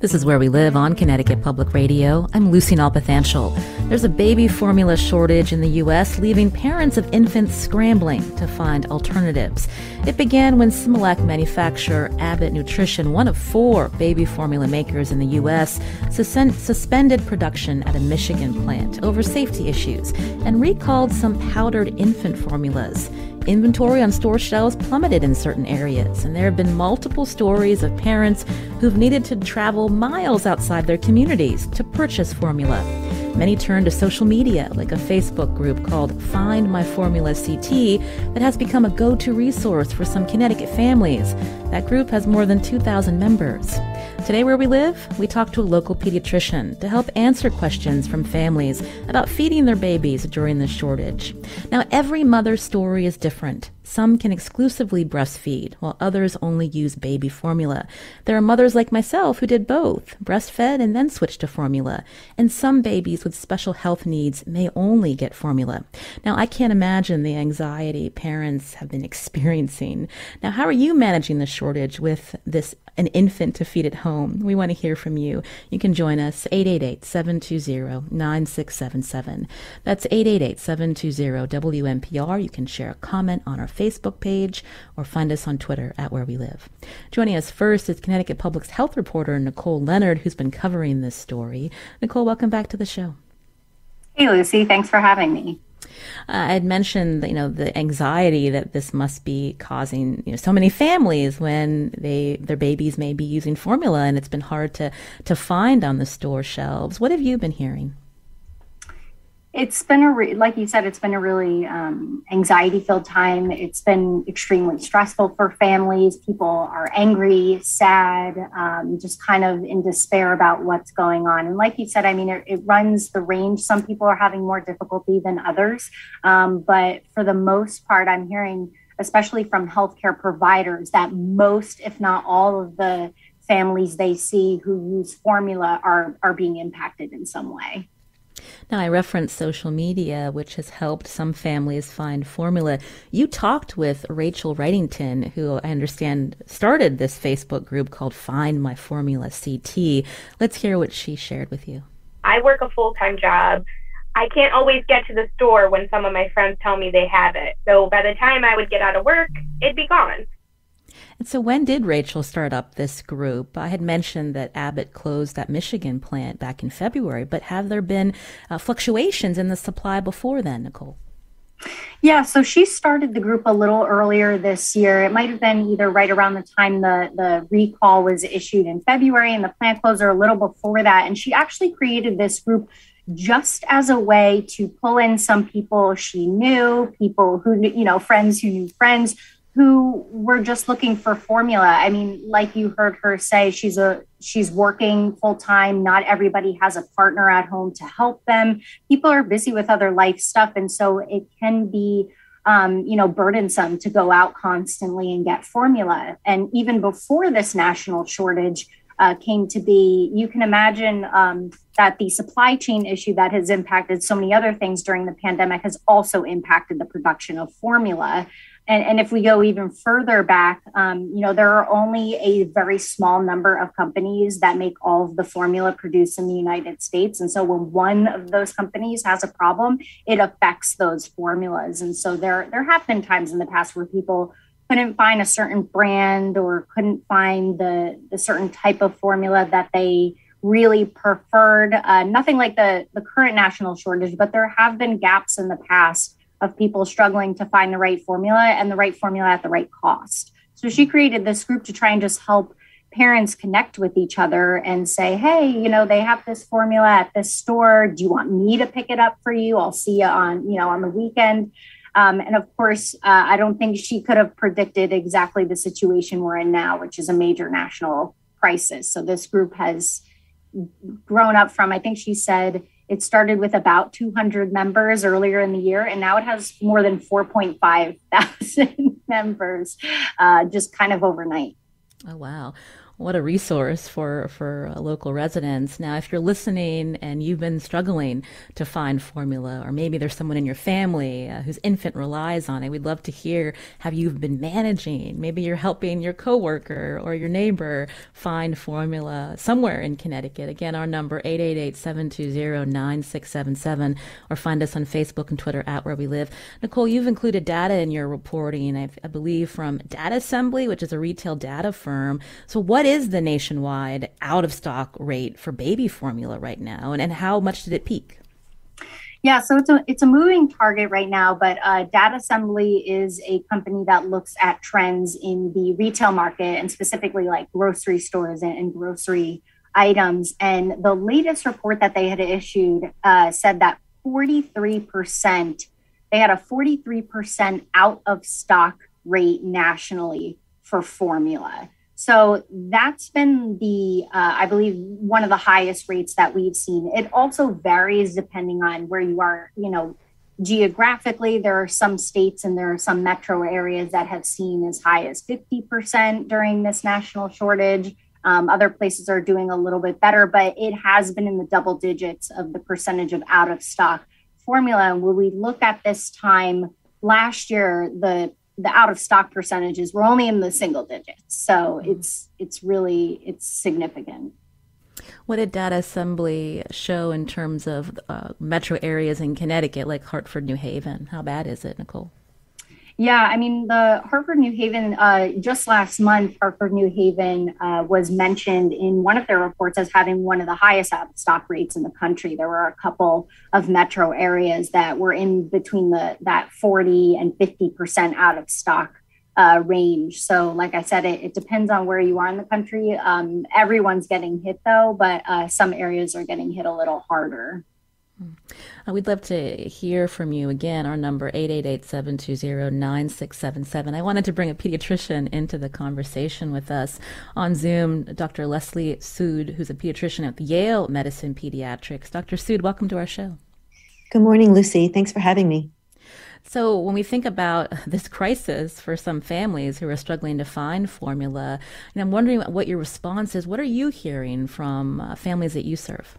This is Where We Live on Connecticut Public Radio. I'm Lucy Nalpathanchel. There's a baby formula shortage in the U.S., leaving parents of infants scrambling to find alternatives. It began when Similac manufacturer Abbott Nutrition, one of 4 baby formula makers in the U.S., suspended production at a Michigan plant over safety issues and recalled some powdered infant formulas. Inventory on store shelves plummeted in certain areas, and there have been multiple stories of parents who've needed to travel miles outside their communities to purchase formula. Many turn to social media, like a Facebook group called Find My Formula CT that has become a go-to resource for some Connecticut families. That group has more than 2,000 members. Today, Where We Live, we talk to a local pediatrician to help answer questions from families about feeding their babies during the shortage. Now, every mother's story is different. Some can exclusively breastfeed, while others only use baby formula. There are mothers like myself who did both, breastfed and then switched to formula. And some babies with special health needs may only get formula. Now, I can't imagine the anxiety parents have been experiencing. Now, how are you managing the shortage with an infant to feed at home? We want to hear from you. You can join us, 888-720-9677. That's 888-720-WNPR. You can share a comment on our Facebook page or find us on Twitter at Where We Live. Joining us first is Connecticut Public's health reporter, Nicole Leonard, who's been covering this story. Nicole, welcome back to the show. Hey, Lucy. Thanks for having me. I had mentioned, the anxiety that this must be causing, so many families when their babies may be using formula, and it's been hard to find on the store shelves. What have you been hearing? It's been like you said, it's been a really anxiety-filled time. It's been extremely stressful for families. People are angry, sad, just kind of in despair about what's going on. And like you said, it runs the range. Some people are having more difficulty than others. But for the most part, I'm hearing, especially from healthcare providers, that most, if not all of the families they see who use formula are being impacted in some way. Now, I referenced social media, which has helped some families find formula. You talked with Rachel Wrightington, who I understand started this Facebook group called Find My Formula CT. Let's hear what she shared with you. I work a full-time job. I can't always get to the store when some of my friends tell me they have it. So by the time I would get out of work, it'd be gone. And so when did Rachel start up this group? I had mentioned that Abbott closed that Michigan plant back in February, but have there been fluctuations in the supply before then, Nicole? Yeah, so she started the group a little earlier this year. It might have been either right around the time the recall was issued in February and the plant closed, or a little before that. And she actually created this group just as a way to pull in some people she knew, people who, friends who knew friends, who were just looking for formula. Like you heard her say, she's working full time. Not everybody has a partner at home to help them. People are busy with other life stuff. And so it can be, burdensome to go out constantly and get formula. And even before this national shortage came to be, you can imagine that the supply chain issue that has impacted so many other things during the pandemic has also impacted the production of formula. And if we go even further back, there are only a very small number of companies that make all of the formula produced in the United States. And so when one of those companies has a problem, it affects those formulas. And so there have been times in the past where people couldn't find a certain brand or couldn't find the certain type of formula that they really preferred. Nothing like the current national shortage, but there have been gaps in the past of people struggling to find the right formula and the right formula at the right cost. So she created this group to try and just help parents connect with each other and say, hey, they have this formula at this store. Do you want me to pick it up for you? I'll see you on the weekend. And of course, I don't think she could have predicted exactly the situation we're in now, which is a major national crisis. So this group has grown up from, I think she said, it started with about 200 members earlier in the year, and now it has more than 4,500 members just kind of overnight. Oh, wow. What a resource for local residents. Now, if you're listening and you've been struggling to find formula, or maybe there's someone in your family whose infant relies on it, we'd love to hear how you've been managing. Maybe you're helping your coworker or your neighbor find formula somewhere in Connecticut. Again, our number 888-720-9677, or find us on Facebook and Twitter at Where We Live. Nicole, you've included data in your reporting, I believe, from Data Assembly, which is a retail data firm. So what is the nationwide out-of-stock rate for baby formula right now, and how much did it peak? Yeah, so it's a moving target right now, but Data Assembly is a company that looks at trends in the retail market, and specifically like grocery stores and grocery items. And the latest report that they had issued said that 43%, they had a 43% out of stock rate nationally for formula. So that's been I believe, one of the highest rates that we've seen. It also varies depending on where you are, geographically. There are some states and there are some metro areas that have seen as high as 50% during this national shortage. Other places are doing a little bit better, but it has been in the double digits of the percentage of out of stock formula. And when we look at this time last year, the out of stock percentages were only in the single digits. So it's significant. What did Data Assembly show in terms of metro areas in Connecticut, like Hartford, New Haven? How bad is it, Nicole? Yeah, I mean, the Hartford, New Haven, just last month, Hartford, New Haven was mentioned in one of their reports as having one of the highest out of stock rates in the country. There were a couple of metro areas that were in between that 40 and 50% out of stock range. So like I said, it depends on where you are in the country. Everyone's getting hit though, but some areas are getting hit a little harder. We'd love to hear from you. Again, our number 888-720-9677. I wanted to bring a pediatrician into the conversation with us on Zoom, Dr. Leslie Sood, who's a pediatrician at Yale Medicine Pediatrics. Dr. Sood, welcome to our show. Good morning, Lucy. Thanks for having me. So when we think about this crisis for some families who are struggling to find formula, and I'm wondering what your response is. What are you hearing from families that you serve?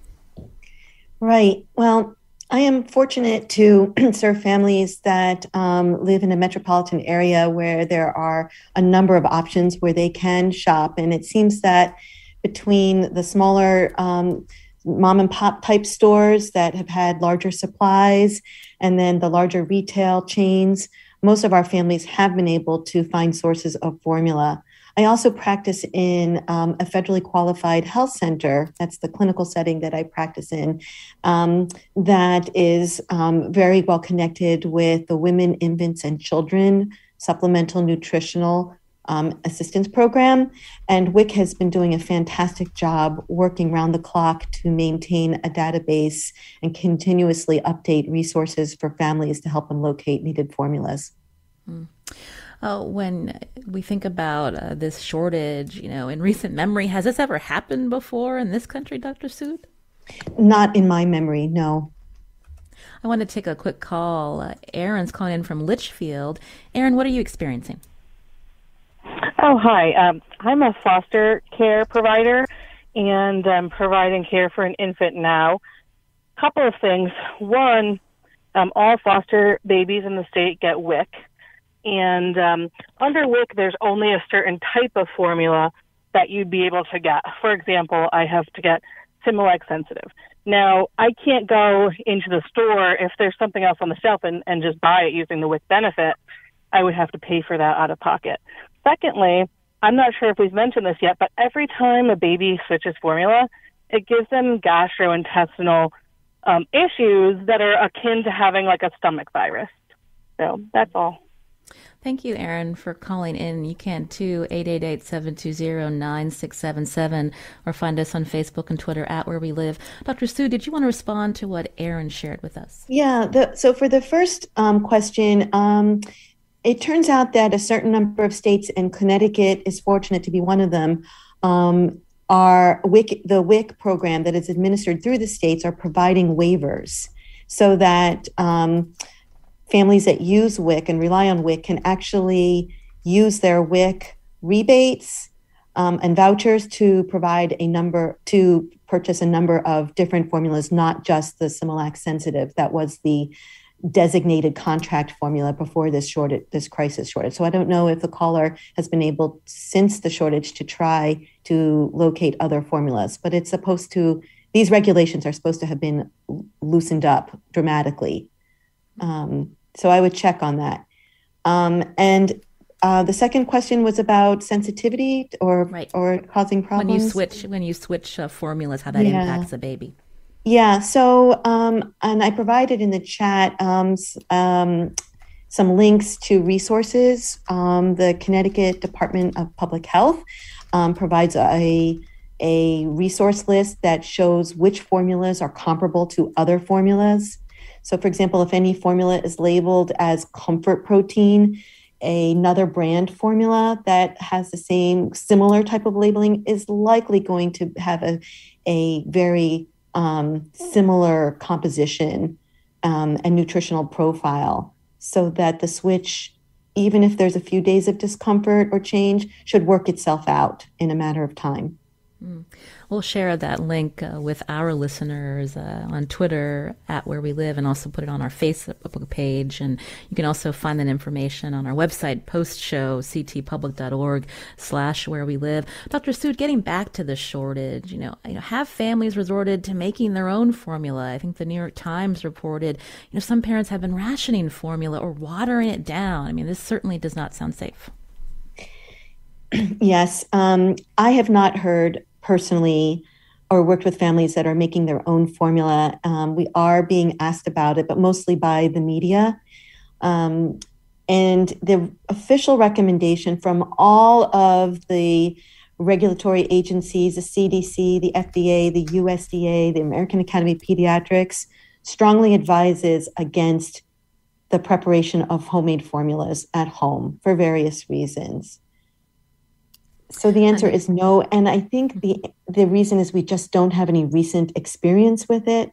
Right. Well, I am fortunate to serve families that live in a metropolitan area where there are a number of options where they can shop. And it seems that between the smaller mom and pop type stores that have had larger supplies and then the larger retail chains, most of our families have been able to find sources of formula. I also practice in a federally qualified health center. That's the clinical setting that I practice in. That is very well connected with the Women, Infants, and Children Supplemental Nutritional Assistance Program. And WIC has been doing a fantastic job working round the clock to maintain a database and continuously update resources for families to help them locate needed formulas. When we think about this shortage, in recent memory, has this ever happened before in this country, Dr. Sood? Not in my memory, no. I want to take a quick call. Erin's calling in from Litchfield. Erin, what are you experiencing? Oh, hi. I'm a foster care provider, and I'm providing care for an infant now. Couple of things. One, all foster babies in the state get WIC. And under WIC, there's only a certain type of formula that you'd be able to get. For example, I have to get Similac sensitive. Now, I can't go into the store if there's something else on the shelf and just buy it using the WIC benefit. I would have to pay for that out of pocket. Secondly, I'm not sure if we've mentioned this yet, but every time a baby switches formula, it gives them gastrointestinal issues that are akin to having like a stomach virus. So that's all. Thank you, Erin, for calling in. You can too, 888-720-9677, or find us on Facebook and Twitter at Where We Live. Dr. Sood, did you want to respond to what Erin shared with us? Yeah, so for the first question, it turns out that a certain number of states, and Connecticut is fortunate to be one of them, are the WIC program that is administered through the states are providing waivers so that families that use WIC and rely on WIC can actually use their WIC rebates and vouchers to purchase a number of different formulas, not just the Similac Sensitive. That was the designated contract formula before this crisis shortage. So I don't know if the caller has been able since the shortage to try to locate other formulas, but these regulations are supposed to have been loosened up dramatically. So I would check on that. And the second question was about sensitivity or causing problems. When you switch formulas, how that impacts the baby. Yeah. So, and I provided in the chat some links to resources. The Connecticut Department of Public Health provides a resource list that shows which formulas are comparable to other formulas. So, for example, if any formula is labeled as comfort protein, another brand formula that has the similar type of labeling is likely going to have a very similar composition and nutritional profile, so that the switch, even if there's a few days of discomfort or change, should work itself out in a matter of time. We'll share that link with our listeners on Twitter at Where We Live, and also put it on our Facebook page. And you can also find that information on our website, post-show, ctpublic.org/Where We Live. Dr. Sood, getting back to the shortage, have families resorted to making their own formula? I think the New York Times reported, some parents have been rationing formula or watering it down. I mean, this certainly does not sound safe. Yes. I have not heard personally or worked with families that are making their own formula. We are being asked about it, but mostly by the media. And the official recommendation from all of the regulatory agencies, the CDC, the FDA, the USDA, the American Academy of Pediatrics, strongly advises against the preparation of homemade formulas at home for various reasons. So the answer is no. And I think the reason is we just don't have any recent experience with it.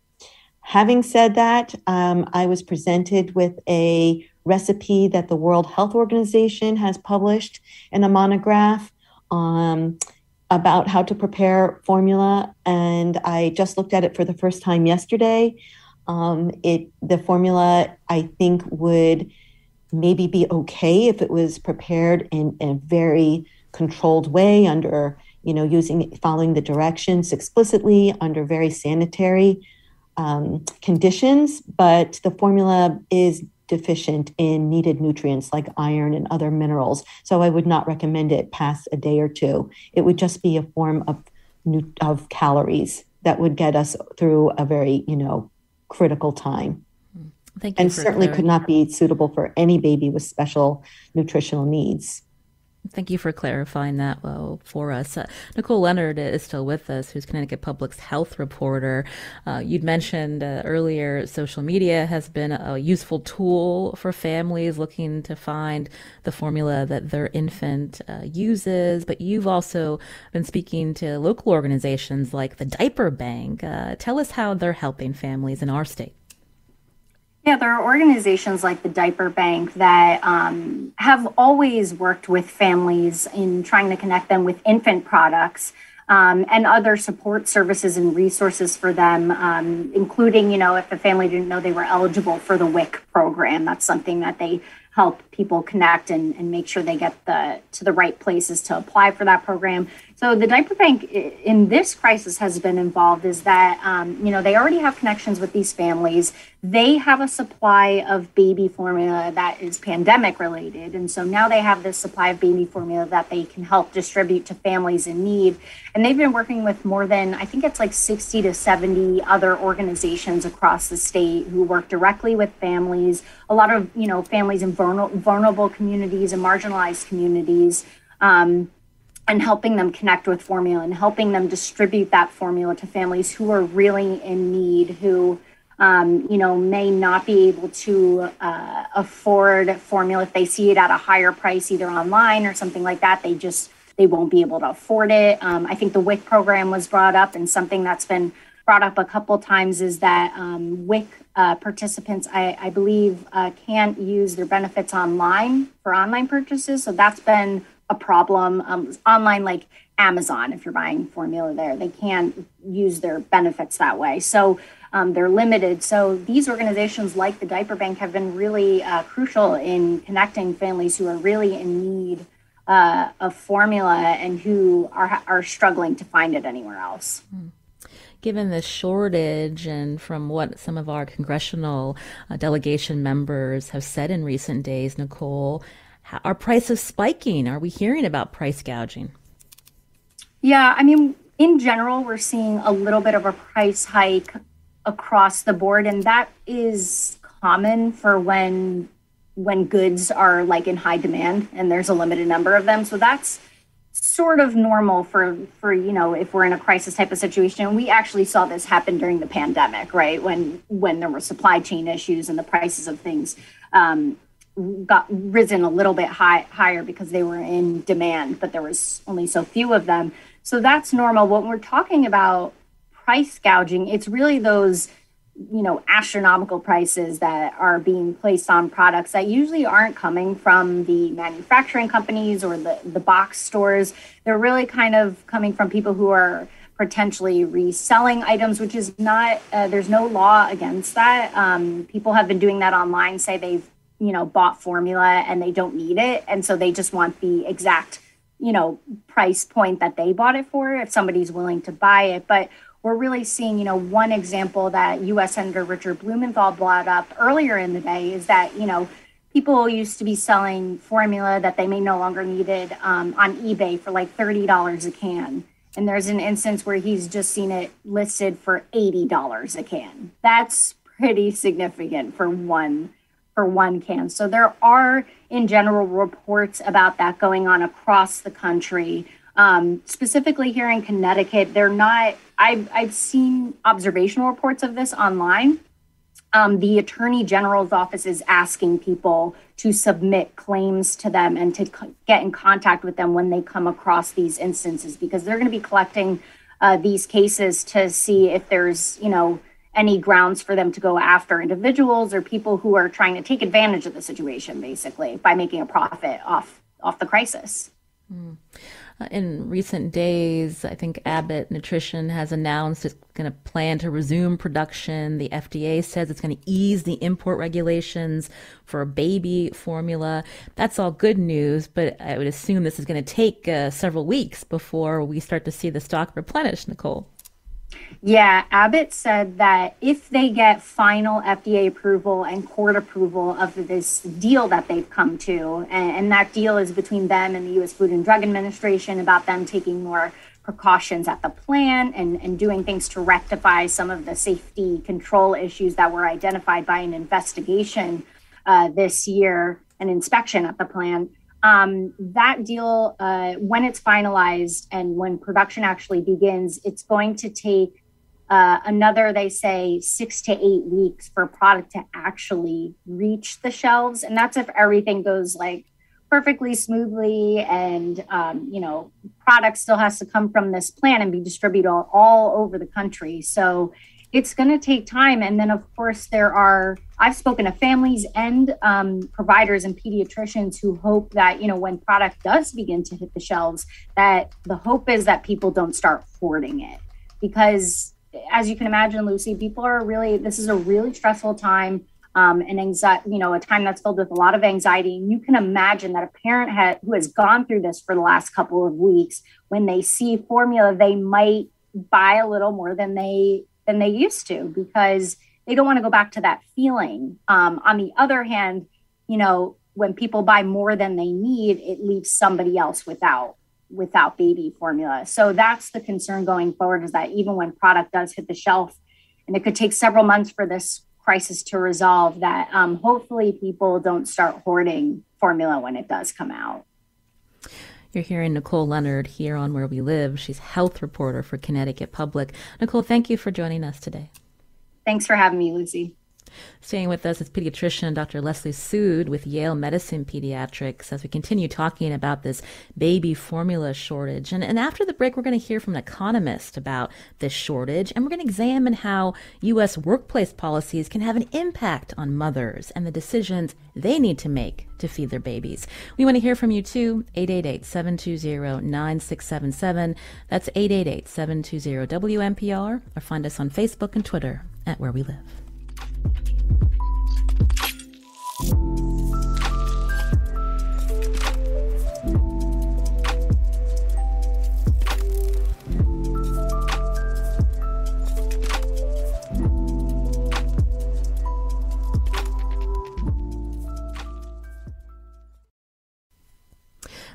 Having said that, I was presented with a recipe that the World Health Organization has published in a monograph about how to prepare formula. And I just looked at it for the first time yesterday. The formula, I think, would maybe be okay if it was prepared in a very controlled way under, following the directions explicitly under very sanitary conditions, but the formula is deficient in needed nutrients like iron and other minerals. So I would not recommend it past a day or two. It would just be a form of calories that would get us through a very, critical time. Thank you. And certainly could not be suitable for any baby with special nutritional needs. Thank you for clarifying that for us. Nicole Leonard is still with us, who's Connecticut Public's health reporter. You'd mentioned earlier social media has been a useful tool for families looking to find the formula that their infant uses, but you've also been speaking to local organizations like the Diaper Bank. Tell us how they're helping families in our state. Yeah, there are organizations like the Diaper Bank that have always worked with families in trying to connect them with infant products and other support services and resources for them, including, if the family didn't know they were eligible for the WIC program. That's something that they help people connect and make sure they get to the right places to apply for that program. So the Diaper Bank in this crisis has been involved is that, they already have connections with these families. They have a supply of baby formula that is pandemic related. And so now they have this supply of baby formula that they can help distribute to families in need. And they've been working with more than, I think it's like 60 to 70 other organizations across the state who work directly with families, a lot of, families in vulnerable communities and marginalized communities, and helping them connect with formula and helping them distribute that formula to families who are really in need, who, may not be able to afford formula. If they see it at a higher price, either online or something like that, they won't be able to afford it. I think the WIC program was brought up, and something that's been brought up a couple times is that WIC participants, I believe, can't use their benefits online for online purchases. So that's been a problem. Online, like Amazon if you're buying formula there. They can't use their benefits that way. So they're limited. So these organizations like the Diaper Bank have been really crucial in connecting families who are really in need of formula and who are struggling to find it anywhere else. Given the shortage and from what some of our congressional delegation members have said in recent days, Nicole, are prices spiking? Are we hearing about price gouging? Yeah, I mean, in general, we're seeing a little bit of a price hike across the board, and that is common for when goods are like in high demand and there's a limited number of them. So that's sort of normal for if we're in a crisis type of situation. We actually saw this happen during the pandemic, right? When there were supply chain issues and the prices of things got risen a little bit higher because they were in demand, but there was only so few of them. So that's normal. When we're talking about price gouging, it's really those astronomical prices that are being placed on products that usually aren't coming from the manufacturing companies or the box stores. They're really kind of coming from people who are potentially reselling items, which is not, there's no law against that. People have been doing that online, say they've, bought formula and they don't need it. And so they just want the exact, price point that they bought it for if somebody's willing to buy it. But we're really seeing, one example that U.S. Senator Richard Blumenthal brought up earlier in the day is that, people used to be selling formula that they may no longer needed on eBay for like $30 a can. And there's an instance where he's just seen it listed for $80 a can. That's pretty significant for one can. So there are, in general, reports about that going on across the country. Specifically here in Connecticut, they're not, I've seen observational reports of this online. The Attorney General's office is asking people to submit claims to them and to get in contact with them when they come across these instances, because they're going to be collecting these cases to see if there's, any grounds for them to go after individuals or people who are trying to take advantage of the situation, basically, by making a profit off the crisis. In recent days, I think Abbott Nutrition has announced it's going to plan to resume production. The FDA says it's going to ease the import regulations for baby formula. That's all good news, but I would assume this is going to take several weeks before we start to see the stock replenished, Nicole. Yeah, Abbott said that if they get final FDA approval and court approval of this deal that they've come to, and that deal is between them and the U.S. Food and Drug Administration about them taking more precautions at the plant and doing things to rectify some of the safety control issues that were identified by an investigation this year, an inspection at the plant. That deal, when it's finalized and when production actually begins, it's going to take another, they say, 6 to 8 weeks for a product to actually reach the shelves. And that's if everything goes like perfectly smoothly and, product still has to come from this plant and be distributed all over the country. So it's going to take time. And then, of course, I've spoken to families and providers and pediatricians who hope that, when product does begin to hit the shelves, that the hope is that people don't start hoarding it. Because as you can imagine, Lucy, this is a really stressful time and anxiety, a time that's filled with a lot of anxiety. And you can imagine that a parent who has gone through this for the last couple of weeks, when they see formula, they might buy a little more than they used to, because they don't want to go back to that feeling. On the other hand, when people buy more than they need, it leaves somebody else without baby formula. So that's the concern going forward, is that even when product does hit the shelf, and it could take several months for this crisis to resolve, that hopefully people don't start hoarding formula when it does come out. You're hearing Nicole Leonard here on Where We Live. She's health reporter for Connecticut Public. Nicole, thank you for joining us today. Thanks for having me, Lucy. Staying with us is pediatrician Dr. Leslie Sood with Yale Medicine Pediatrics as we continue talking about this baby formula shortage. And after the break, we're going to hear from an economist about this shortage, and we're going to examine how U.S. workplace policies can have an impact on mothers and the decisions they need to make to feed their babies. We want to hear from you too. 888-720-9677. That's 888-720-WNPR, or find us on Facebook and Twitter at Where We Live.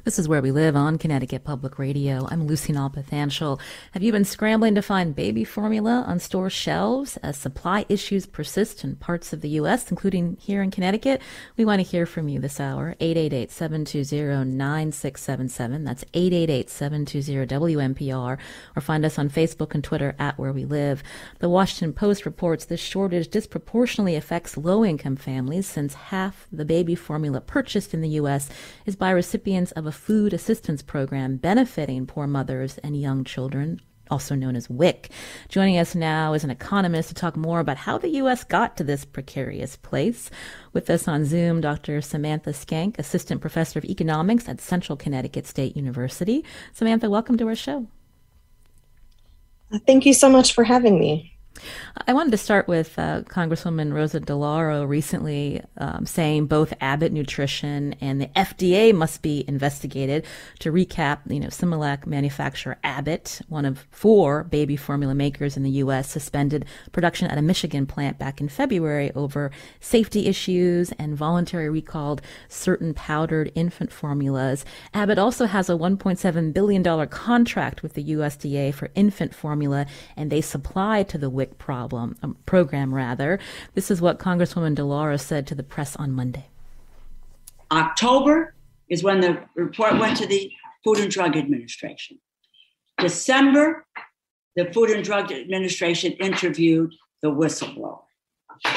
This is Where We Live on Connecticut Public Radio. I'm Lucy Nalpathanchel. Have you been scrambling to find baby formula on store shelves as supply issues persist in parts of the U.S., including here in Connecticut? We want to hear from you this hour. 888-720-9677. That's 888-720-WNPR. Or find us on Facebook and Twitter at Where We Live. The Washington Post reports this shortage disproportionately affects low-income families, since half the baby formula purchased in the U.S. is by recipients of a food assistance program benefiting poor mothers and young children, also known as WIC. Joining us now is an economist to talk more about how the U.S. got to this precarious place. With us on Zoom, Dr. Samantha Skank, Assistant Professor of Economics at Central Connecticut State University. Samantha, welcome to our show. Thank you so much for having me. I wanted to start with Congresswoman Rosa DeLauro recently saying both Abbott Nutrition and the FDA must be investigated. To recap, Similac manufacturer Abbott, one of 4 baby formula makers in the U.S., suspended production at a Michigan plant back in February over safety issues and voluntarily recalled certain powdered infant formulas. Abbott also has a $1.7 billion contract with the USDA for infant formula, and they supply to the WIC program. This is what Congresswoman DeLauro said to the press on Monday. October is when the report went to the Food and Drug Administration. December, the Food and Drug Administration interviewed the whistleblower.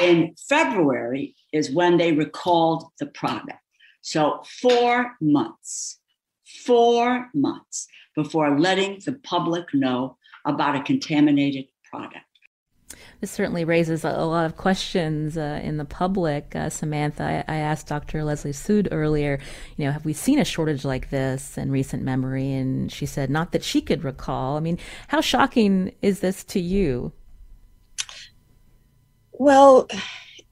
In February is when they recalled the product. So 4 months before letting the public know about a contaminated product. This certainly raises a lot of questions in the public. Samantha, I asked Dr. Leslie Sood earlier, have we seen a shortage like this in recent memory? And she said not that she could recall. I mean, how shocking is this to you? Well,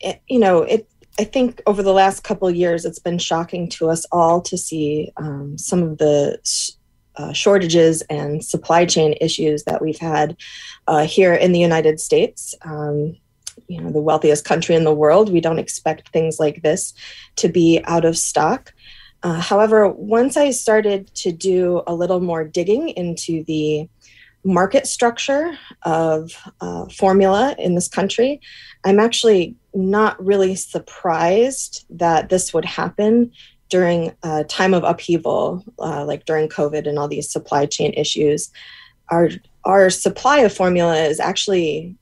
I think over the last couple of years, it's been shocking to us all to see some of the shortages and supply chain issues that we've had here in the United States. The wealthiest country in the world, we don't expect things like this to be out of stock. However, once I started to do a little more digging into the market structure of formula in this country, I'm actually not really surprised that this would happen during a time of upheaval, like during COVID and all these supply chain issues. Our supply of formula is actually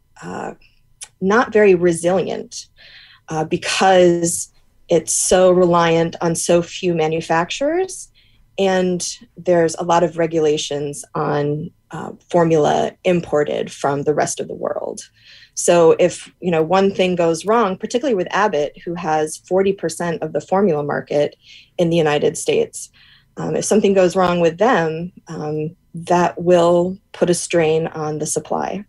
not very resilient because it's so reliant on so few manufacturers, and there's a lot of regulations on formula imported from the rest of the world. So if one thing goes wrong, particularly with Abbott, who has 40% of the formula market in the United States, if something goes wrong with them, that will put a strain on the supply.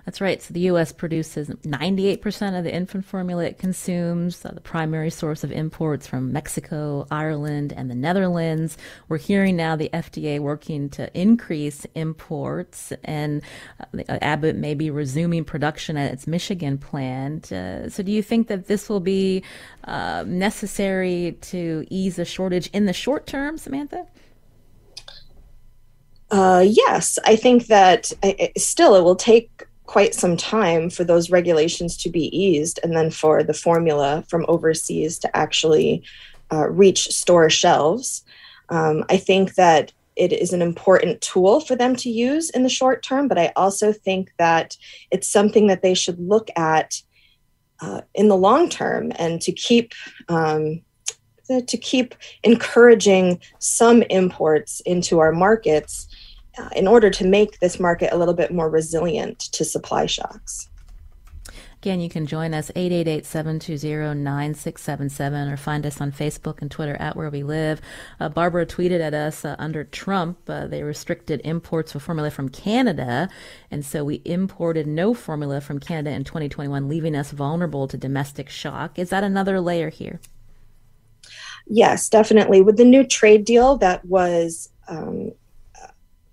That's right. So the U.S. produces 98% of the infant formula it consumes, the primary source of imports from Mexico, Ireland, and the Netherlands. We're hearing now the FDA working to increase imports, and Abbott may be resuming production at its Michigan plant. So do you think that this will be necessary to ease the shortage in the short term, Samantha? Yes, I think that it will take quite some time for those regulations to be eased, and then for the formula from overseas to actually reach store shelves. I think that it is an important tool for them to use in the short term, but I also think that it's something that they should look at in the long term, and to keep encouraging some imports into our markets in order to make this market a little bit more resilient to supply shocks. Again, you can join us 888-720-9677 or find us on Facebook and Twitter at Where We Live. Barbara tweeted at us under Trump, they restricted imports of formula from Canada, and so we imported no formula from Canada in 2021, leaving us vulnerable to domestic shock. Is that another layer here? Yes, definitely. With the new trade deal that was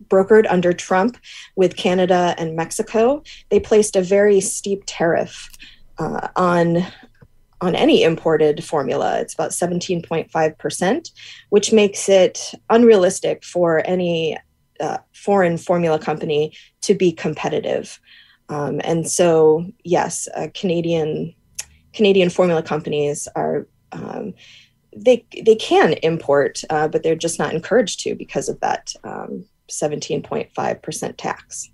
brokered under Trump with Canada and Mexico, they placed a very steep tariff on any imported formula. It's about 17.5%, which makes it unrealistic for any foreign formula company to be competitive. And so, yes, Canadian formula companies are they can import, but they're just not encouraged to because of that 17.5% tax.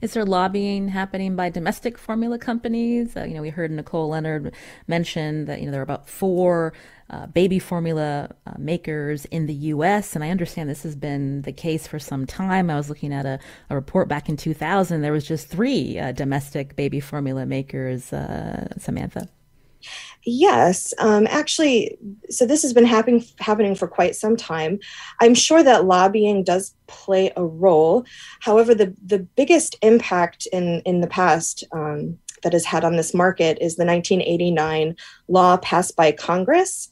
Is there lobbying happening by domestic formula companies? We heard Nicole Leonard mention that, there are about 4 baby formula makers in the U.S., and I understand this has been the case for some time. I was looking at a report back in 2000. There was just 3 domestic baby formula makers, Samantha. Yes, actually, so this has been happening for quite some time. I'm sure that lobbying does play a role. However, the biggest impact in the past that has had on this market is the 1989 law passed by Congress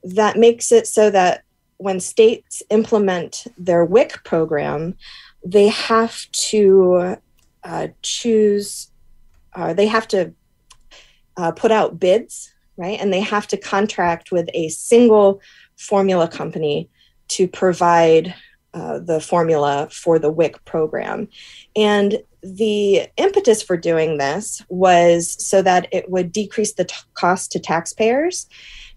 that makes it so that when states implement their WIC program, they have to put out bids, right? And they have to contract with a single formula company to provide the formula for the WIC program. And the impetus for doing this was so that it would decrease the cost to taxpayers,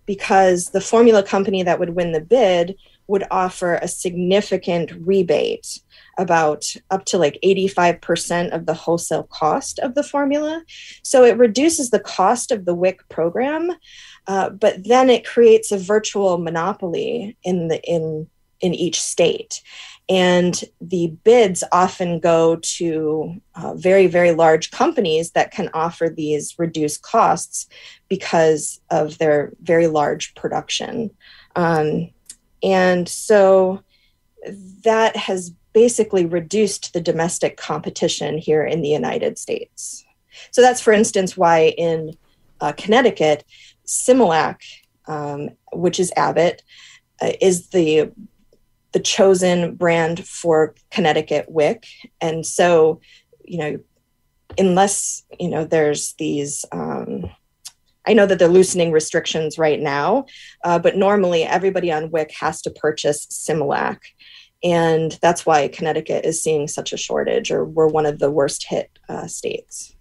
because the formula company that would win the bid would offer a significant rebate, about up to like 85% of the wholesale cost of the formula. So it reduces the cost of the WIC program, but then it creates a virtual monopoly in each state. And the bids often go to very, very large companies that can offer these reduced costs because of their very large production. And so that has basically reduced the domestic competition here in the United States. So that's, for instance, why in Connecticut, Similac, which is Abbott, is the chosen brand for Connecticut WIC. And so, unless, there's these, I know that they're loosening restrictions right now, but normally everybody on WIC has to purchase Similac. And that's why Connecticut is seeing such a shortage, or we're one of the worst hit states.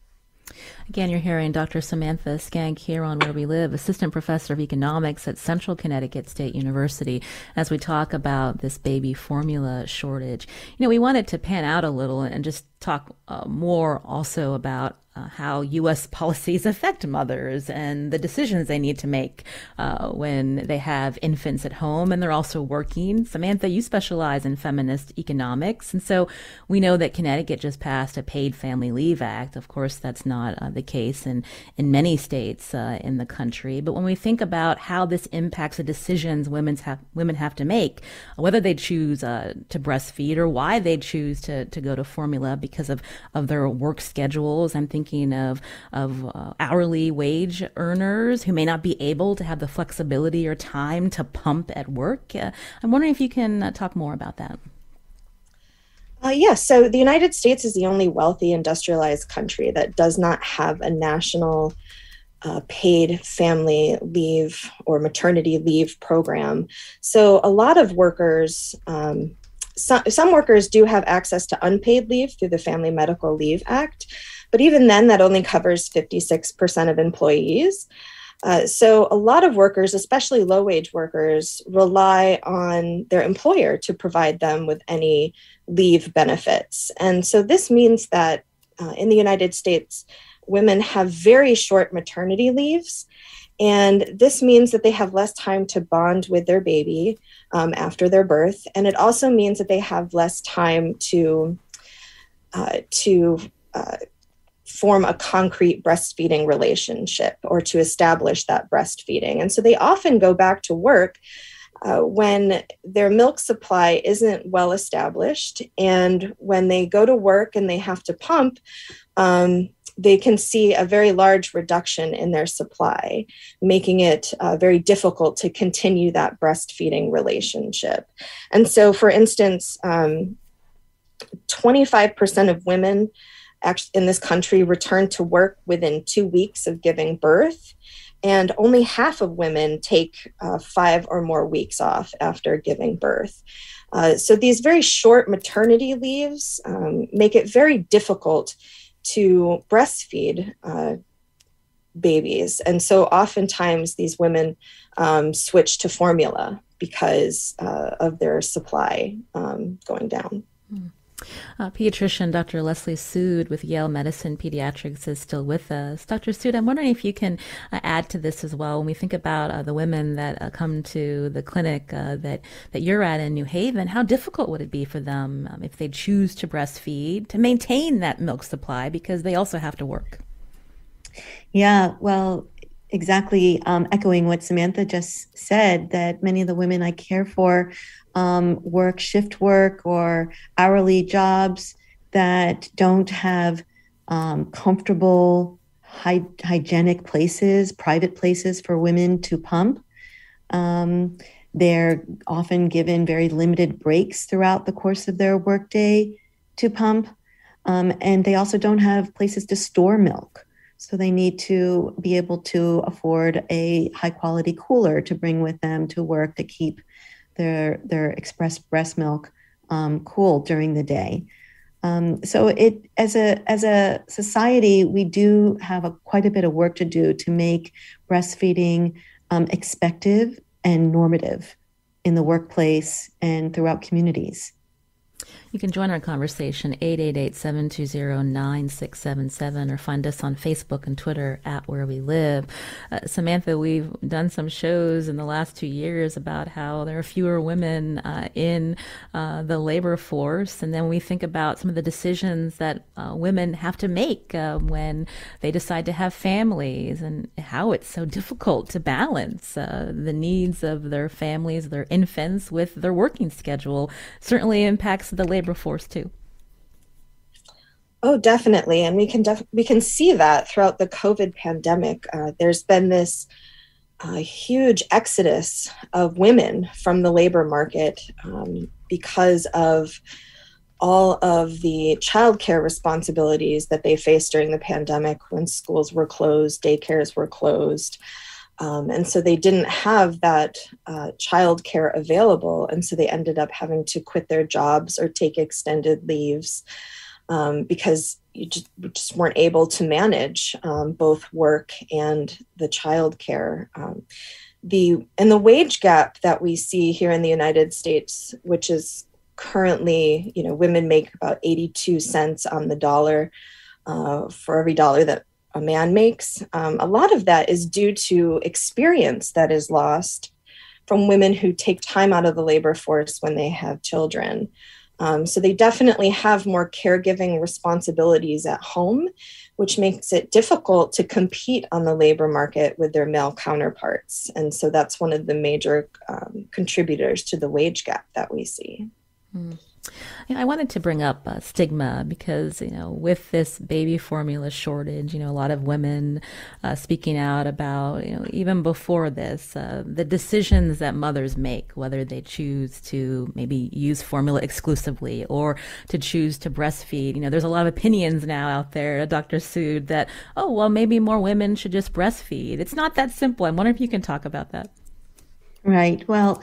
Again, you're hearing Dr. Samantha Skank here on Where We Live, Assistant Professor of Economics at Central Connecticut State University, as we talk about this baby formula shortage. We wanted to pan out a little and just talk more also about how U.S. policies affect mothers and the decisions they need to make when they have infants at home and they're also working. Samantha, you specialize in feminist economics, and so we know that Connecticut just passed a Paid Family Leave Act. Of course, that's not the case in many states in the country. But when we think about how this impacts the decisions women have to make, whether they choose to breastfeed or why they choose to go to formula because of their work schedules, I'm thinking of hourly wage earners who may not be able to have the flexibility or time to pump at work. I'm wondering if you can talk more about that. Yes. So the United States is the only wealthy industrialized country that does not have a national paid family leave or maternity leave program. So a lot of workers, some workers do have access to unpaid leave through the Family Medical Leave Act, but even then that only covers 56% of employees. So a lot of workers, especially low-wage workers, rely on their employer to provide them with any leave benefits. And so this means that in the United States, women have very short maternity leaves. And this means that they have less time to bond with their baby after their birth. And it also means that they have less time to form a concrete breastfeeding relationship or to establish that breastfeeding. And so they often go back to work when their milk supply isn't well established. And when they go to work and they have to pump, they can see a very large reduction in their supply, making it very difficult to continue that breastfeeding relationship. And so, for instance, 25% of women in this country return to work within 2 weeks of giving birth, and only half of women take 5 or more weeks off after giving birth. So these very short maternity leaves make it very difficult to breastfeed babies. And so oftentimes these women switch to formula because of their supply going down. Pediatrician Dr. Leslie Sood with Yale Medicine Pediatrics is still with us. Dr. Sood, I'm wondering if you can add to this as well. When we think about the women that come to the clinic that you're at in New Haven, how difficult would it be for them if they choose to breastfeed to maintain that milk supply because they also have to work? Yeah, well, exactly. Echoing what Samantha just said, that many of the women I care for work shift work or hourly jobs that don't have comfortable, hygienic places, private places for women to pump. They're often given very limited breaks throughout the course of their workday to pump. And they also don't have places to store milk. So they need to be able to afford a high quality cooler to bring with them to work to keep their express breast milk cool during the day. So it as a society, we do have quite a bit of work to do to make breastfeeding expected and normative in the workplace and throughout communities. You can join our conversation, 888-720-9677, or find us on Facebook and Twitter at Where We Live. Samantha, we've done some shows in the last 2 years about how there are fewer women in the labor force. And then we think about some of the decisions that women have to make when they decide to have families and how it's so difficult to balance the needs of their families, their infants, with their working schedule. Certainly impacts the labor force too. Oh, definitely. And we can see that throughout the COVID pandemic. There's been this huge exodus of women from the labor market because of all of the childcare responsibilities that they faced during the pandemic when schools were closed, daycares were closed. And so they didn't have that childcare available. And so they ended up having to quit their jobs or take extended leaves because you just weren't able to manage both work and the childcare. The wage gap that we see here in the United States, which is currently, women make about 82 cents on the dollar for every dollar that a man makes. A lot of that is due to experience that is lost from women who take time out of the labor force when they have children. So they definitely have more caregiving responsibilities at home, which makes it difficult to compete on the labor market with their male counterparts. And so that's one of the major contributors to the wage gap that we see. Mm. I wanted to bring up stigma because, with this baby formula shortage, a lot of women speaking out about, even before this, the decisions that mothers make, whether they choose to maybe use formula exclusively or to choose to breastfeed. There's a lot of opinions now out there, Dr. Sood, that, maybe more women should just breastfeed. It's not that simple. I wonder if you can talk about that. Right. Well,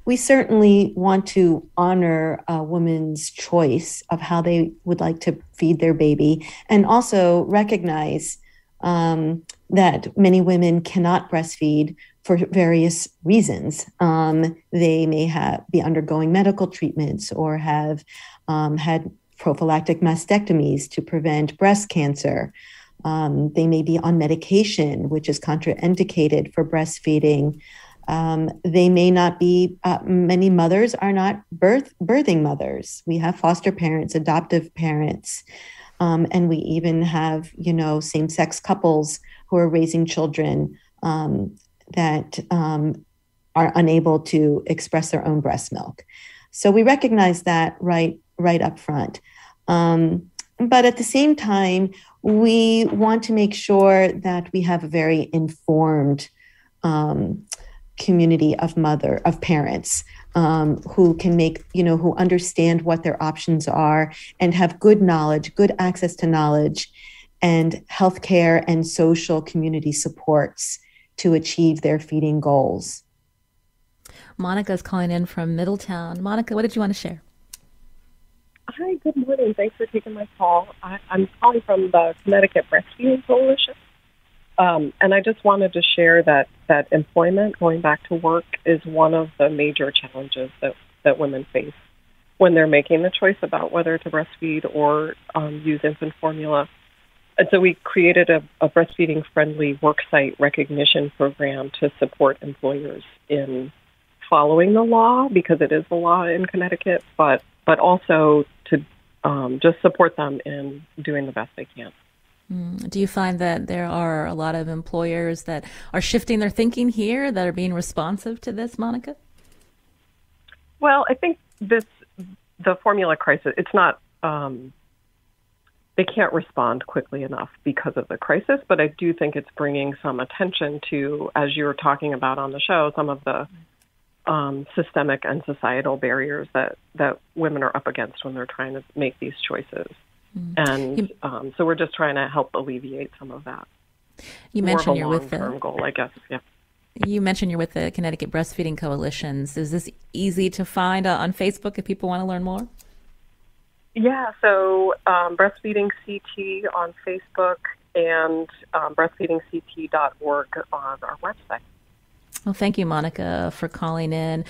we certainly want to honor a woman's choice of how they would like to feed their baby, and also recognize that many women cannot breastfeed for various reasons. They may be undergoing medical treatments or have had prophylactic mastectomies to prevent breast cancer. They may be on medication, which is contraindicated for breastfeeding. They may not be, many mothers are not birthing mothers. We have foster parents, adoptive parents, and we even have, same-sex couples who are raising children that are unable to express their own breast milk. So we recognize that right up front. But at the same time, we want to make sure that we have a very informed community of parents who can who understand what their options are and have good knowledge, good access to knowledge and healthcare and social community supports to achieve their feeding goals. Monica's calling in from Middletown. Monica, what did you want to share? Hi, good morning. Thanks for taking my call. I'm calling from the Connecticut Breastfeeding Coalition. And I just wanted to share that employment, going back to work, is one of the major challenges that women face when they're making the choice about whether to breastfeed or use infant formula. And so we created a breastfeeding-friendly worksite recognition program to support employers in following the law, because it is the law in Connecticut, but also to just support them in doing the best they can. Do you find that there are a lot of employers that are shifting their thinking here, that are being responsive to this, Monica? Well, I think the formula crisis, it's not, they can't respond quickly enough because of the crisis, but I do think it's bringing some attention to, as you were talking about on the show, some of the systemic and societal barriers that women are up against when they're trying to make these choices. And so we're just trying to help alleviate some of that. You mentioned you're with long-term goal, I guess. Yeah. You mentioned you're with the Connecticut Breastfeeding Coalitions. Is this easy to find on Facebook if people want to learn more? Yeah, so Breastfeeding CT on Facebook and breastfeedingct.org on our website. Well, thank you, Monica, for calling in.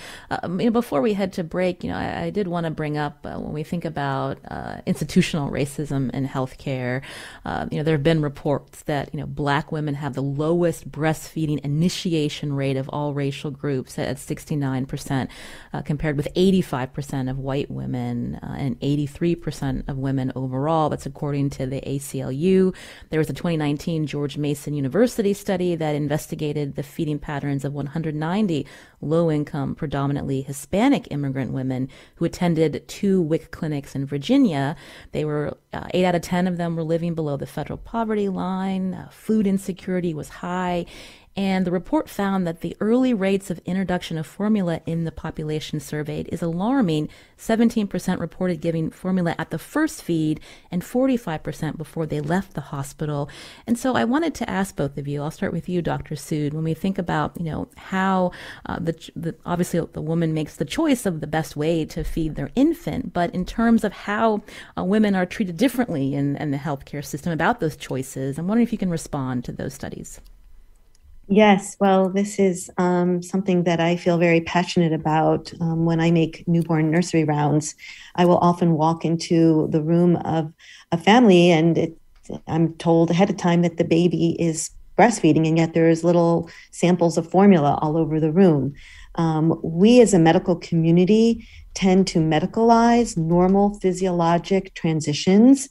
Before we head to break, I did want to bring up when we think about institutional racism in healthcare, there have been reports that, Black women have the lowest breastfeeding initiation rate of all racial groups at 69%, compared with 85% of white women and 83% of women overall. That's according to the ACLU. There was a 2019 George Mason University study that investigated the feeding patterns of 190 low-income, predominantly Hispanic immigrant women who attended 2 WIC clinics in Virginia. They were 8 out of 10 of them were living below the federal poverty line. Food insecurity was high. And the report found that the early rates of introduction of formula in the population surveyed is alarming. 17% reported giving formula at the first feed and 45% before they left the hospital. And so I wanted to ask both of you, I'll start with you, Dr. Sood, when we think about, how obviously the woman makes the choice of the best way to feed their infant, but in terms of how women are treated differently in the healthcare system about those choices, I'm wondering if you can respond to those studies. Yes, well, this is something that I feel very passionate about. When I make newborn nursery rounds, I will often walk into the room of a family and I'm told ahead of time that the baby is breastfeeding, and yet there's little samples of formula all over the room. We as a medical community tend to medicalize normal physiologic transitions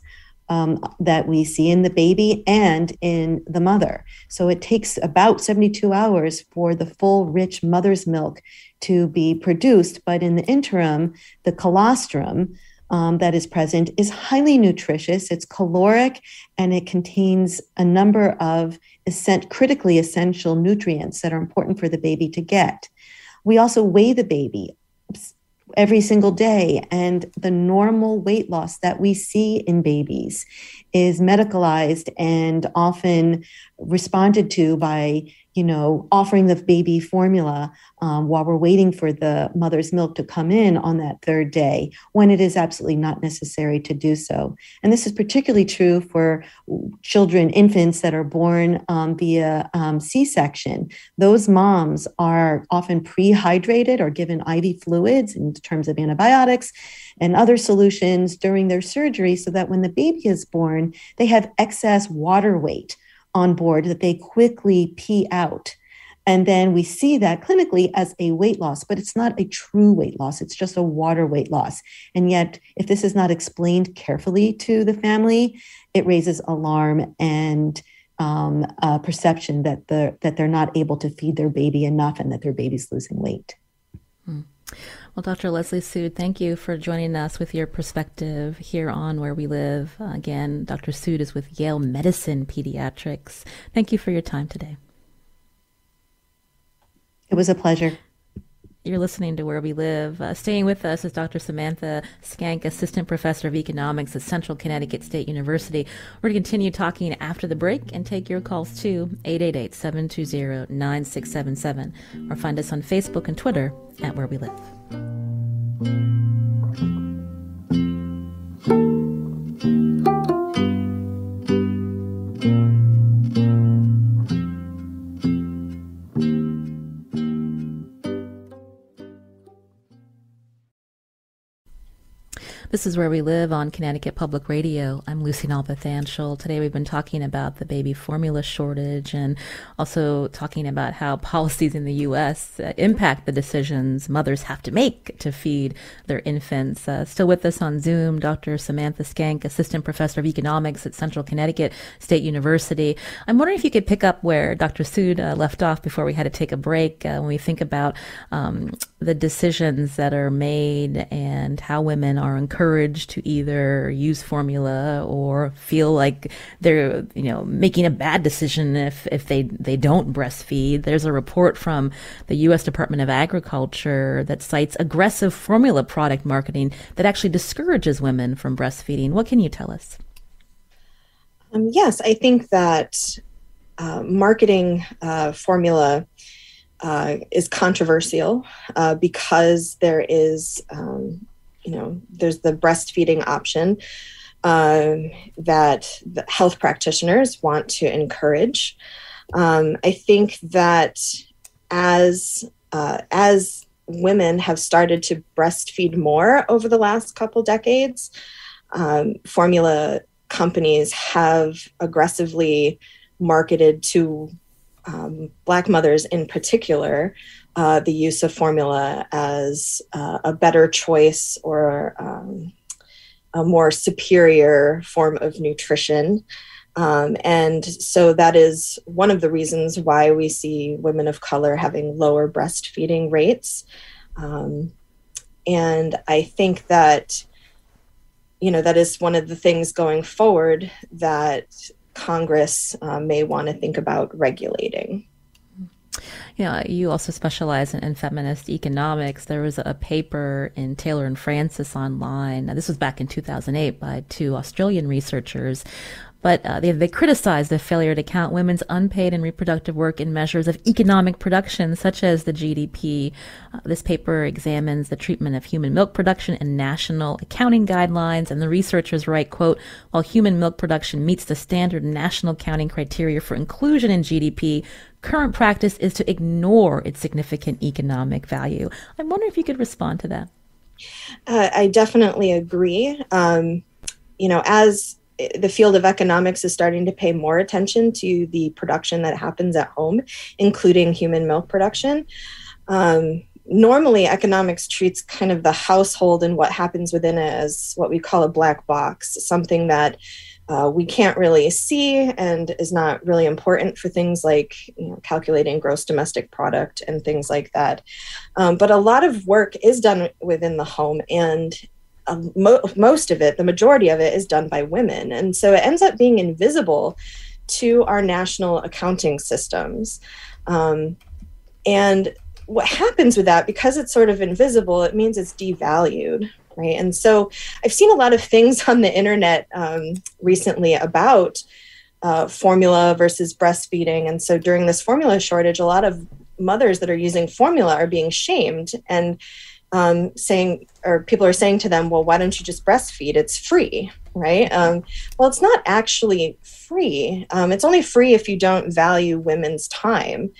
that we see in the baby and in the mother. So it takes about 72 hours for the full, rich mother's milk to be produced. But in the interim, the colostrum that is present is highly nutritious. It's caloric, and it contains a number of critically essential nutrients that are important for the baby to get. We also weigh the baby every single day, and the normal weight loss that we see in babies is medicalized and often responded to by, offering the baby formula while we're waiting for the mother's milk to come in on that third day, when it is absolutely not necessary to do so. And this is particularly true for children, infants that are born via C-section. Those moms are often pre-hydrated or given IV fluids in terms of antibiotics and other solutions during their surgery, so that when the baby is born, they have excess water weight on board that they quickly pee out. And then we see that clinically as a weight loss, but it's not a true weight loss. It's just a water weight loss. And yet, if this is not explained carefully to the family, it raises alarm and a perception that they're not able to feed their baby enough and that their baby's losing weight. Well, Dr. Leslie Sood, thank you for joining us with your perspective here on Where We Live. Again, Dr. Sood is with Yale Medicine Pediatrics. Thank you for your time today. It was a pleasure. You're listening to Where We Live. Staying with us is Dr. Samantha Skank, Assistant Professor of Economics at Central Connecticut State University. We're going to continue talking after the break and take your calls too, 888-720-9677, or find us on Facebook and Twitter at Where We Live. This is Where We Live on Connecticut Public Radio. I'm Lucy Nalpathanchel. Today we've been talking about the baby formula shortage and also talking about how policies in the U.S. Impact the decisions mothers have to make to feed their infants. Still with us on Zoom, Dr. Samantha Skank, Assistant Professor of Economics at Central Connecticut State University. I'm wondering if you could pick up where Dr. Sood left off before we had to take a break when we think about the decisions that are made and how women are encouraged to either use formula or feel like they're, making a bad decision if they don't breastfeed. There's a report from the U.S. Department of Agriculture that cites aggressive formula product marketing that actually discourages women from breastfeeding. What can you tell us? Yes, I think that marketing formula is controversial because there is, there's the breastfeeding option that the health practitioners want to encourage. I think that as women have started to breastfeed more over the last couple decades, formula companies have aggressively marketed to Black mothers in particular, the use of formula as a better choice or a more superior form of nutrition. And so that is one of the reasons why we see women of color having lower breastfeeding rates. And I think that, that is one of the things going forward that Congress may want to think about regulating. You also specialize in feminist economics. There was a paper in Taylor and Francis online. Now, this was back in 2008 by two Australian researchers. But they criticized the failure to count women's unpaid and reproductive work in measures of economic production, such as the GDP. This paper examines the treatment of human milk production in national accounting guidelines, and the researchers write, quote, while human milk production meets the standard national accounting criteria for inclusion in GDP, current practice is to ignore its significant economic value. I'm wondering if you could respond to that. I definitely agree. As the field of economics is starting to pay more attention to the production that happens at home, including human milk production. Normally, economics treats kind of the household and what happens within it as what we call a black box, something that we can't really see and is not really important for things like calculating gross domestic product and things like that. But a lot of work is done within the home, and most of it, the majority of it, is done by women. And so it ends up being invisible to our national accounting systems. And what happens with that, because it's sort of invisible, it means it's devalued, right? And so I've seen a lot of things on the internet recently about formula versus breastfeeding. And so during this formula shortage, a lot of mothers that are using formula are being shamed and people are saying to them, well, why don't you just breastfeed? It's free, right? Well, it's not actually free. It's only free if you don't value women's time,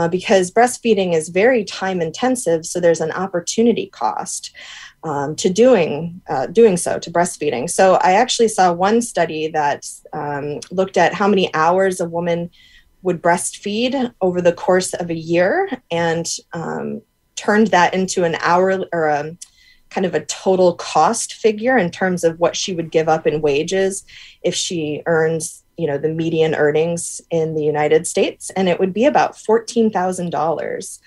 because breastfeeding is very time intensive. So there's an opportunity cost to doing so, to breastfeeding. So I actually saw one study that looked at how many hours a woman would breastfeed over the course of a year, and turned that into an hour or a kind of a total cost figure in terms of what she would give up in wages if she earns, the median earnings in the United States. And it would be about $14,000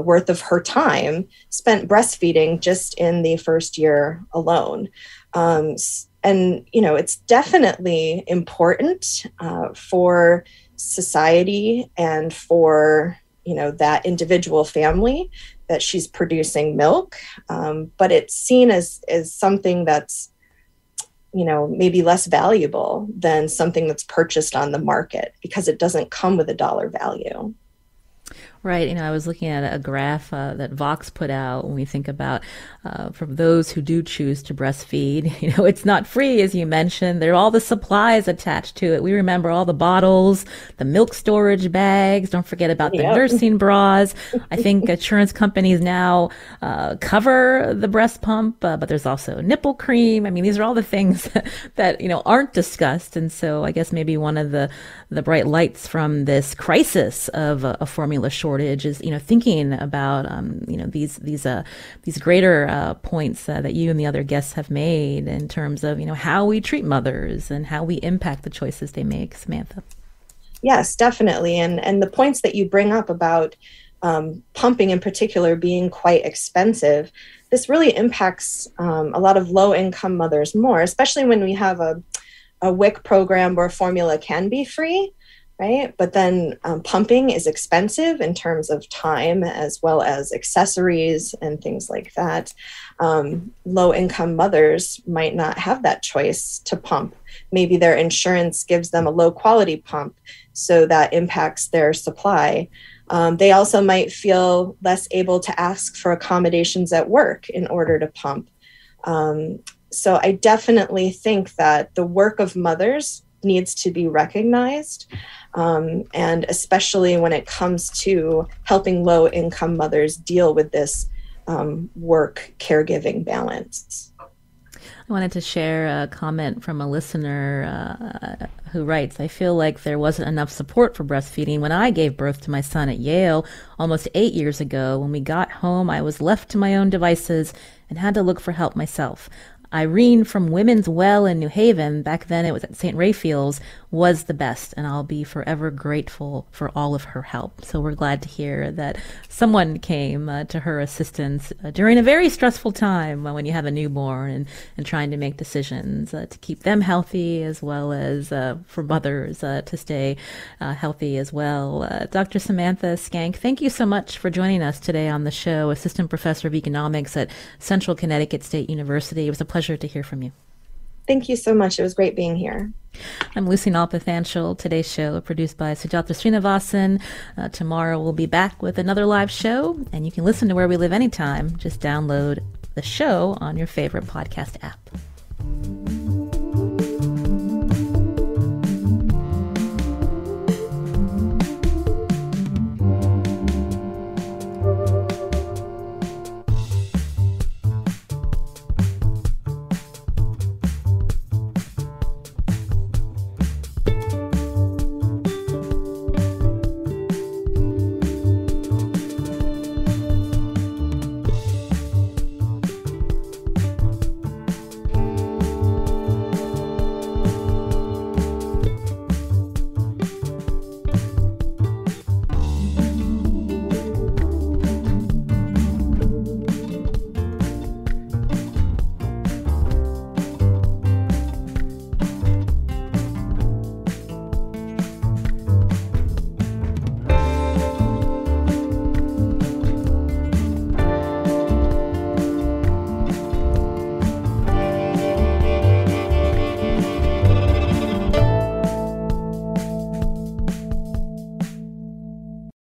worth of her time spent breastfeeding just in the first year alone. And, it's definitely important for society and for, that individual family that she's producing milk. But it's seen as something that's, maybe less valuable than something that's purchased on the market because it doesn't come with a dollar value. Right. I was looking at a graph that Vox put out when we think about from those who do choose to breastfeed. It's not free, as you mentioned. There are all the supplies attached to it. We remember all the bottles, the milk storage bags. Don't forget about the nursing bras. I think insurance companies now cover the breast pump, but there's also nipple cream. I mean, these are all the things that aren't discussed. And so I guess maybe one of the bright lights from this crisis of a formula shortage is, thinking about, these greater points that you and the other guests have made in terms of, how we treat mothers and how we impact the choices they make. Samantha. Yes, definitely. And the points that you bring up about pumping in particular being quite expensive, this really impacts a lot of low-income mothers more, especially when we have a WIC program where formula can be free. Right. But then pumping is expensive in terms of time as well as accessories and things like that. Low income mothers might not have that choice to pump. Maybe their insurance gives them a low quality pump, so that impacts their supply. They also might feel less able to ask for accommodations at work in order to pump. So I definitely think that the work of mothers needs to be recognized, and especially when it comes to helping low-income mothers deal with this work caregiving balance. I wanted to share a comment from a listener who writes, I feel like there wasn't enough support for breastfeeding when I gave birth to my son at Yale almost 8 years ago. When we got home, I was left to my own devices and had to look for help myself. Irene from Women's Well in New Haven, back then it was at St. Raphael's, was the best, and I'll be forever grateful for all of her help. So we're glad to hear that someone came to her assistance during a very stressful time when you have a newborn and trying to make decisions to keep them healthy, as well as for mothers to stay healthy as well. Dr. Samantha Schenk, thank you so much for joining us today on the show, Assistant Professor of Economics at Central Connecticut State University. It was a pleasure to hear from you. Thank you so much. It was great being here. I'm Lucy Nalpathanchel. Today's show produced by Sujata Srinivasan. Tomorrow we'll be back with another live show, and you can listen to Where We Live anytime. Just download the show on your favorite podcast app.